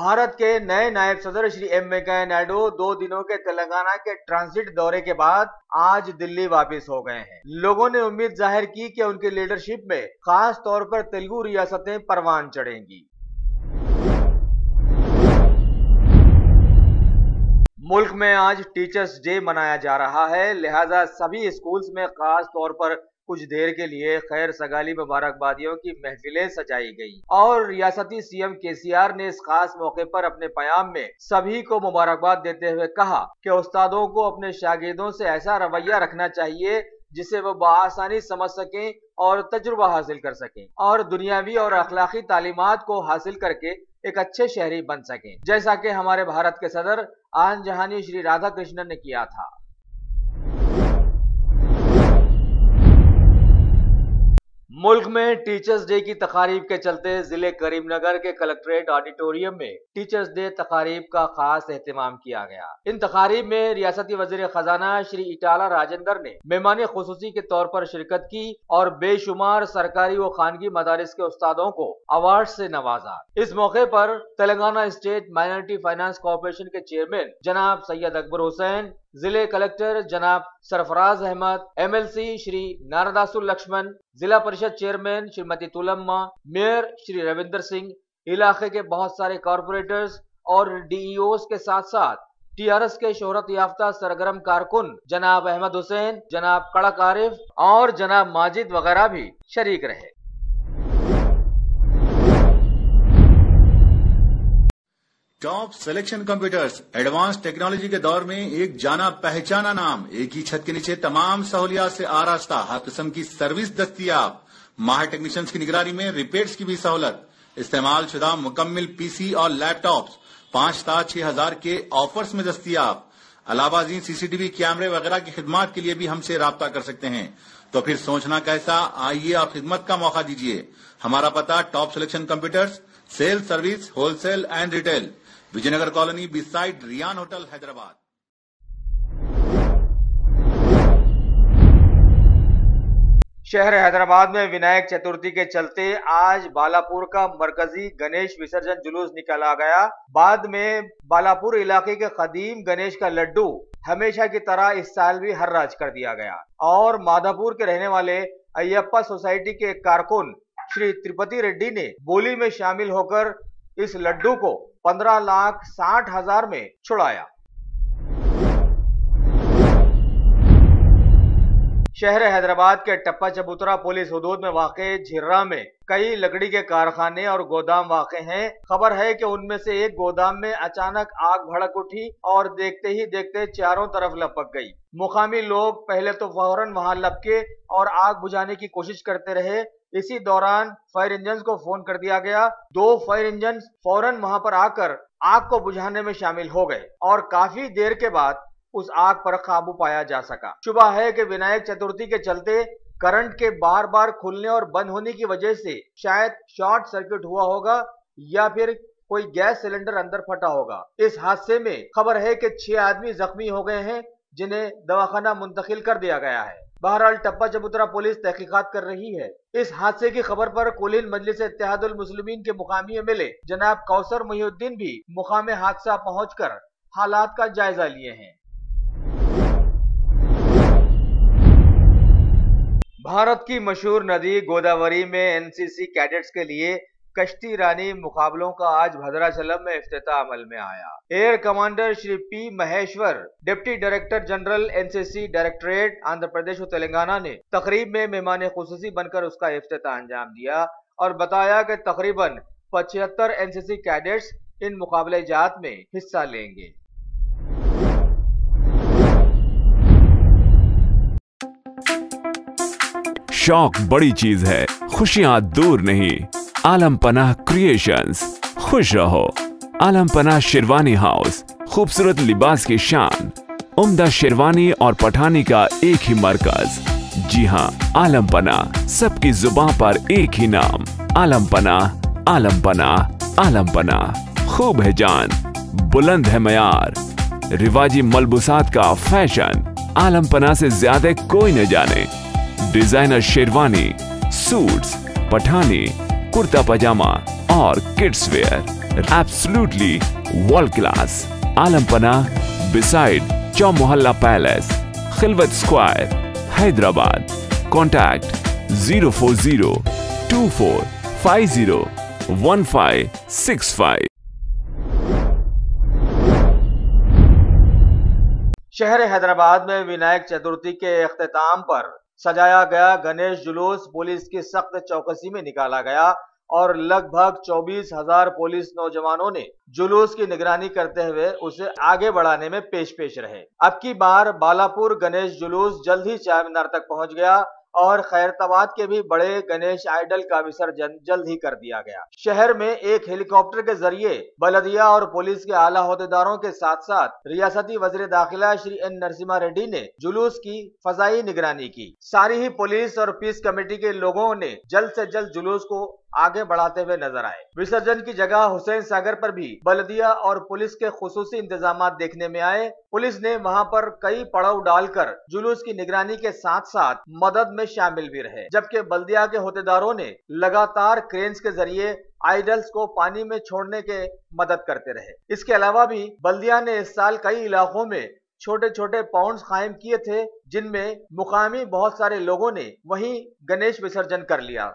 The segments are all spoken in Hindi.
भारत के नए नायब सदर श्री एम वेंकैया नायडू 2 दिनों के तेलंगाना के ट्रांजिट दौरे के बाद आज दिल्ली वापस हो गए हैं। लोगों ने उम्मीद जाहिर की कि उनकी लीडरशिप में खास तौर पर तेलुगु रियासतें परवान चढ़ेंगी। मुल्क में आज टीचर्स डे मनाया जा रहा है, लिहाजा सभी स्कूल्स में खास तौर पर कुछ देर के लिए खैर सगाली मुबारकबादियों की महफिलें सजाई गई और रियासती सीएम केसीआर ने इस खास मौके पर अपने बयान में सभी को मुबारकबाद देते हुए कहा कि उस्तादों को अपने शागिर्दों से ऐसा रवैया रखना चाहिए जिसे वो बआसानी समझ सकें और तजुर्बा हासिल कर सकें और दुनियावी और अखलाकी तालीमात को हासिल करके एक अच्छे शहरी बन सकें, जैसा कि हमारे भारत के सदर आन जहानी श्री राधा कृष्णन ने किया था। मुल्क में टीचर्स डे की तकारीब के चलते जिले करीमनगर के कलेक्ट्रेट ऑडिटोरियम में टीचर्स डे तकारीब का खास एहतमाम किया गया। इन तकारीब में रियासती वजीर खजाना श्री इटाला राजेंद्र ने मेहमान खुसूसी के तौर पर शिरकत की और बेशुमार सरकारी व खानगी मदारिस के उस्तादों को अवार्ड से नवाजा। इस मौके पर Telangana state minority finance corporation के चेयरमैन जनाब सैयद अकबर हुसैन, जिले कलेक्टर जनाब सरफराज अहमद, एमएलसी श्री नारदासुल लक्ष्मण, जिला परिषद चेयरमैन श्रीमती तुलम्मा, मेयर श्री रविंदर सिंह, इलाके के बहुत सारे कॉर्पोरेटर्स और डीईओस के साथ साथ टीआरएस के शोहरत याफ्ता सरगर्म कारकुन जनाब अहमद हुसैन, जनाब कड़क आरिफ और जनाब माजिद वगैरह भी शरीक रहे। Top selection computers advance technology के दौर में एक जाना पहचाना नाम, एक ही छत के नीचे तमाम सहूलियात से आरास्ता, हर किस्म की सर्विस दस्तियाब, माहिर टेक्नीशियंस की निगरानी में रिपेयर्स की भी सहूलत, इस्तेमाल शुदा मुकम्मल पीसी और लैपटॉप्स 5,6,000 के ऑफर्स में दस्तियाब। अलावा सीसीटीवी कैमरे वगैरह की खिदमत के लिए भी हमसे राब्ता कर सकते हैं। तो फिर सोचना कैसा, आइए और खिदमत का मौका दीजिए। हमारा पता top selection computers, sale service, wholesale and retail, Vijayanagar colony beside Rayan hotel, Hyderabad. शहर हैदराबाद में विनायक चतुर्थी के चलते आज बालापुर का मरकजी गणेश विसर्जन जुलूस निकाला गया। बाद में बालापुर इलाके के कदीम गणेश का लड्डू हमेशा की तरह इस साल भी हर राज कर दिया गया और माधापुर के रहने वाले अयप्पा सोसाइटी के एक कारकुन श्री त्रिपति रेड्डी ने बोली में शामिल होकर इस लड्डू को 15,60,000 में छुड़ाया। शहर हैदराबाद के टप्पा चबूतरा पुलिस हुदूद में वाक़े झिर्रा में कई लकड़ी के कारखाने और गोदाम वाक़े हैं। खबर है कि उनमें से एक गोदाम में अचानक आग भड़क उठी और देखते ही देखते चारों तरफ लपक गई। मुकामी लोग पहले तो फौरन वहां लपके और आग बुझाने की कोशिश करते रहे। इसी दौरान फायर इंजन को फोन कर दिया गया। 2 फायर इंजन फौरन वहां पर आकर आग को बुझाने में शामिल हो गए और काफी देर के बाद उस आग पर काबू पाया जा सका। शुबा है कि विनायक चतुर्थी के चलते करंट के बार बार खुलने और बंद होने की वजह से शायद शॉर्ट सर्किट हुआ होगा या फिर कोई गैस सिलेंडर अंदर फटा होगा। इस हादसे में खबर है कि 6 आदमी जख्मी हो गए हैं, जिन्हें दवाखाना मुंतकिल कर दिया गया है। बहरहाल टप्पा चबूतरा पुलिस तहकीकात कर रही है। इस हादसे की खबर पर कुलीन मजलिस इत्तेहादुल मुस्लिमीन के मुकामी एमएलए जनाब कौसर मुहिउद्दीन भी मुकामे हादसा पहुंचकर हालात का जायजा लिए हैं। भारत की मशहूर नदी गोदावरी में एनसीसी कैडेट्स के लिए कश्ती रानी मुकाबलों का आज भद्राचलम में इफ्तिताह अमल में आया। Air commander Shri P Maheshwar, deputy director general NCC directorate Andhra Pradesh और तेलंगाना ने तकरीब में मेहमान खुसूसी बनकर उसका इफ्तिताह अंजाम दिया और बताया कि तकरीबन 75 एनसीसी कैडेट्स इन मुकाबले जात में हिस्सा लेंगे। शौक बड़ी चीज है, खुशियां दूर नहीं। आलम पनाह क्रिएशंस, खुश रहो। आलम पनाह शेरवानी हाउस, खूबसूरत लिबास की शान, उम्दा शेरवानी और पठानी का एक ही मरकज। जी हाँ, आलम पनाह, सबकी जुबान पर एक ही नाम, आलम पनाह, आलम पनाह, आलम पनाह। खूब है जान, बुलंद है मयार, रिवाजी मलबूसात का फैशन, आलम पनाह से ज्यादा कोई न जाने। डिजाइनर शेरवानी, सूट्स, पठानी, कुर्ता पजामा और kids where, Absolutely world class. Alampana beside Chowmohalla Palace, Khilwat Square, Hyderabad. Contact 04024501565. शहर हैदराबाद में विनायक चतुर्थी के इख्तिताम पर सजाया गया गणेश जुलूस पुलिस की सख्त चौकसी में निकाला गया और लगभग 24,000 पुलिस नौजवानों ने जुलूस की निगरानी करते हुए उसे आगे बढ़ाने में पेश रहे। अब की बार बालापुर गणेश जुलूस जल्द ही चार मीनार तक पहुंच गया और खैरताबाद के भी बड़े गणेश आइडल का विसर्जन जल्द ही कर दिया गया। शहर में एक हेलीकॉप्टर के जरिए बलदिया और पुलिस के आला ओहदेदारों के साथ साथ रियासती वजीर दाखिला श्री एन नरसिम्हा रेड्डी ने जुलूस की फजाई निगरानी की। सारी ही पुलिस और पीस कमेटी के लोगों ने जल्द से जल्द जुलूस को आगे बढ़ाते हुए नजर आए। विसर्जन की जगह हुसैन सागर पर भी बलदिया और पुलिस के खुसूसी इंतजाम देखने में आए। पुलिस ने वहां पर कई पड़ाव डालकर जुलूस की निगरानी के साथ साथ मदद में शामिल भी रहे, जबकि बल्दिया के होतेदारों ने लगातार क्रेन्स के जरिए आइडल्स को पानी में छोड़ने के मदद करते रहे। इसके अलावा भी बल्दिया ने इस साल कई इलाकों में छोटे छोटे पाउंड्स कायम किए थे, जिनमें मुकामी बहुत सारे लोगों ने वहीं गणेश विसर्जन कर लिया।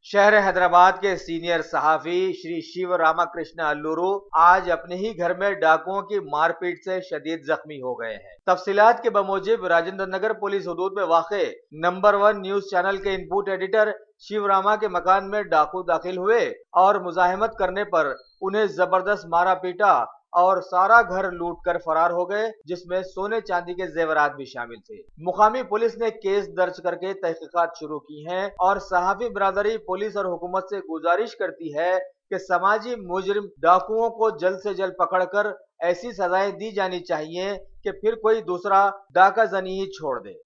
शहर हैदराबाद के सीनियर सहाफी श्री शिव रामाकृष्ण अल्लूरू आज अपने ही घर में डाकुओं की मारपीट से शदीद जख्मी हो गए हैं। तफसीलात के बमूजिब राजेंद्र नगर पुलिस हुदूद में वाक़े नंबर 1 न्यूज चैनल के इनपुट एडिटर शिव रामा के मकान में डाकू दाखिल हुए और मुजाहिमत करने पर उन्हें जबरदस्त मारा पीटा और सारा घर लूट कर फरार हो गए, जिसमें सोने चांदी के जेवरात भी शामिल थे। मुकामी पुलिस ने केस दर्ज करके तहकीकात शुरू की हैं और सहाफी बिरादरी पुलिस और हुकूमत से गुजारिश करती है कि समाजी मुजरिम डाकुओं को जल्द से जल्द पकड़कर ऐसी सजाएं दी जानी चाहिए कि फिर कोई दूसरा डाका जनी ही छोड़ दे।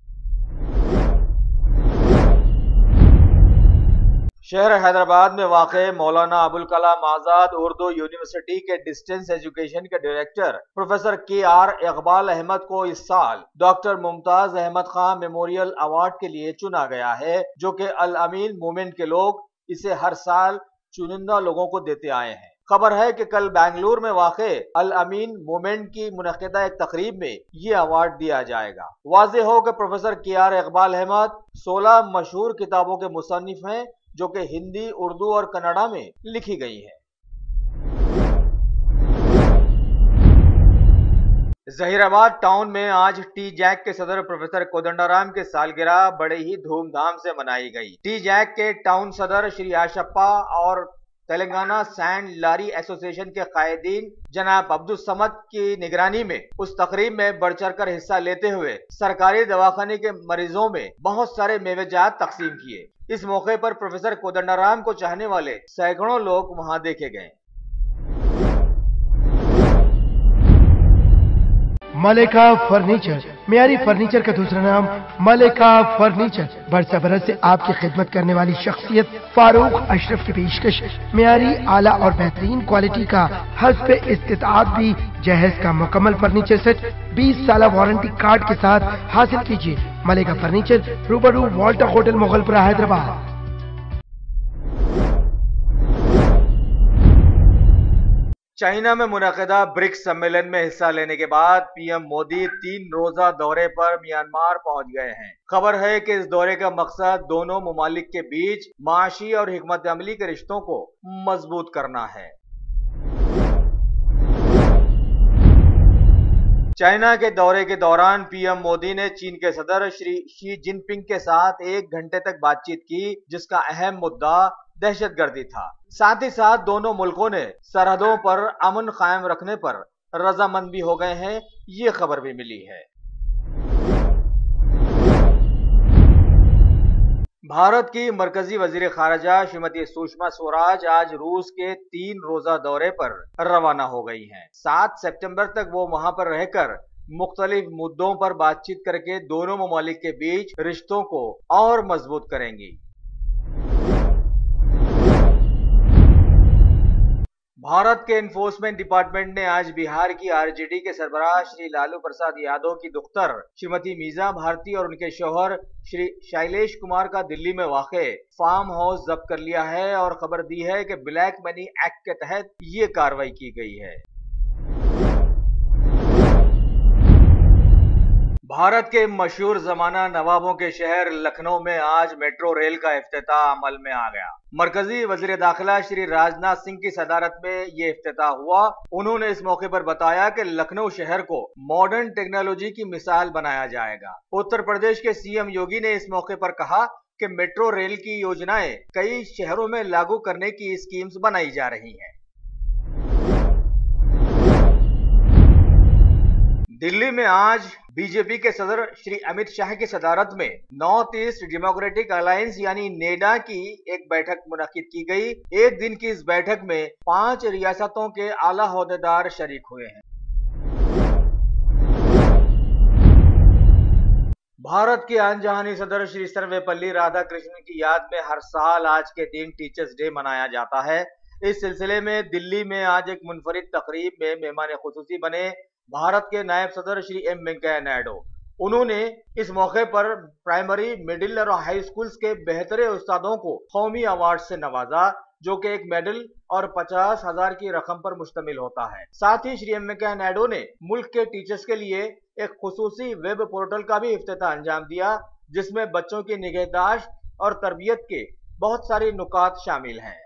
शहर हैदराबाद में वाक़े मौलाना अबुल कलाम आजाद उर्दू यूनिवर्सिटी के डिस्टेंस एजुकेशन के director professor KR Iqbal Ahmed को इस साल doctor Mumtaz Ahmed Khan memorial award के लिए चुना गया है, जो कि अल अमीन मूवमेंट के लोग इसे हर साल चुनिंदा लोगों को देते आए हैं। खबर है कि कल बेंगलुरु में वाक़े अल अमीन मूवमेंट की मुनक़िदा एक तकरीब में ये अवार्ड दिया जाएगा। वाज़ेह हो कि प्रोफेसर KR इकबाल अहमद 16 मशहूर किताबों के मुसन्निफ हैं, जो कि हिंदी, उर्दू और कन्नड़ा में लिखी गई है। जहीराबाद टाउन में आज टी जैक के सदर प्रोफेसर कोदंडाराम की सालगिरह बड़े ही धूमधाम से मनाई गई। टी जैक के टाउन सदर श्री आशप्पा और तेलंगाना सैंड लारी एसोसिएशन के कायदीन जनाब अब्दुल समद की निगरानी में उस तकरीब में बढ़ चढ़ कर हिस्सा लेते हुए सरकारी दवाखाने के मरीजों में बहुत सारे मेवेजात तकसीम किए। इस मौके पर प्रोफेसर कोदंडाराम को चाहने वाले सैकड़ों लोग वहां देखे गए। मलिका फर्नीचर, मियारी फर्नीचर का दूसरा नाम मलिका फर्नीचर। बरसा बरस से आपकी खिदमत करने वाली शख्सियत फारूक अशरफ की पेशकश मियारी, आला और बेहतरीन क्वालिटी का हस्ब इस्तिताअत भी जहेज का मुकम्मल फर्नीचर सेट 20 साल वारंटी कार्ड के साथ हासिल कीजिए। मलिका फर्नीचर, रूबरू Walter hotel, Mughalpura, Hyderabad. China में मुनक़िदा ब्रिक्स सम्मेलन में हिस्सा लेने के बाद पीएम मोदी 3 रोजा दौरे पर म्यांमार पहुंच गए हैं। खबर है कि इस दौरे का मकसद दोनों ममालिक के बीच माशी और हिकमत अमली के रिश्तों को मजबूत करना है। चाइना के दौरे के दौरान पीएम मोदी ने चीन के सदर श्री शी जिनपिंग के साथ 1 घंटे तक बातचीत की, जिसका अहम मुद्दा दहशतगर्दी था। साथ ही साथ दोनों मुल्कों ने सरहदों पर अमन कायम रखने पर रजामंद भी हो गए हैं, ये खबर भी मिली है। भारत की मरकजी वजीर खारजा श्रीमती सुषमा स्वराज आज रूस के 3 रोजा दौरे पर रवाना हो गई हैं। 7 सितंबर तक वो वहां पर रहकर मुख्तलिफ मुद्दों पर बातचीत करके दोनों ममालिक के बीच रिश्तों को और मजबूत करेंगी। भारत के एनफोर्समेंट डिपार्टमेंट ने आज बिहार की आरजेडी के सरबराह श्री लालू प्रसाद यादव की दुख्तर श्रीमती मीजा भारती और उनके शौहर श्री शैलेश कुमार का दिल्ली में वाक़े फार्म हाउस जब्त कर लिया है और खबर दी है कि ब्लैक मनी एक्ट के तहत ये कार्रवाई की गई है। भारत के मशहूर जमाना नवाबों के शहर लखनऊ में आज मेट्रो रेल का इफ्तिताह अमल में आ गया। मरकजी वजीर दाखिला श्री राजनाथ सिंह की सदारत में ये इफ्तिताह हुआ। उन्होंने इस मौके पर बताया कि लखनऊ शहर को मॉडर्न टेक्नोलॉजी की मिसाल बनाया जाएगा। उत्तर प्रदेश के सीएम योगी ने इस मौके पर कहा कि मेट्रो रेल की योजनाएं कई शहरों में लागू करने की स्कीम्स बनाई जा रही हैं। दिल्ली में आज बीजेपी के सदर श्री अमित शाह की सदारत में नॉर्थ ईस्ट डेमोक्रेटिक अलायंस यानी नेडा की एक बैठक मुनक्किद की गई। एक दिन की इस बैठक में 5 रियासतों के आला ओहदेदार शरीक हुए हैं। भारत के अनजानी सदर श्री सर्वपल्ली राधाकृष्णन की याद में हर साल आज के दिन टीचर्स डे मनाया जाता है। इस सिलसिले में दिल्ली में आज एक मुनफरिद तकरीब में मेहमान खुसूसी बने भारत के नायब सदर श्री एम वेंकैया नायडू। उन्होंने इस मौके पर प्राइमरी, मिडिल और हाई स्कूल्स के बेहतरीन उस्तादों को कौमी अवार्ड से नवाजा, जो कि एक मेडल और 50,000 की रकम पर मुश्तमिल होता है। साथ ही श्री एम वेंकैया नायडू ने मुल्क के टीचर्स के लिए एक खुसूसी वेब पोर्टल का भी इफ्तिताह अंजाम दिया, जिसमें बच्चों की निगहदाश्त और तरबियत के बहुत सारे नुकात शामिल हैं।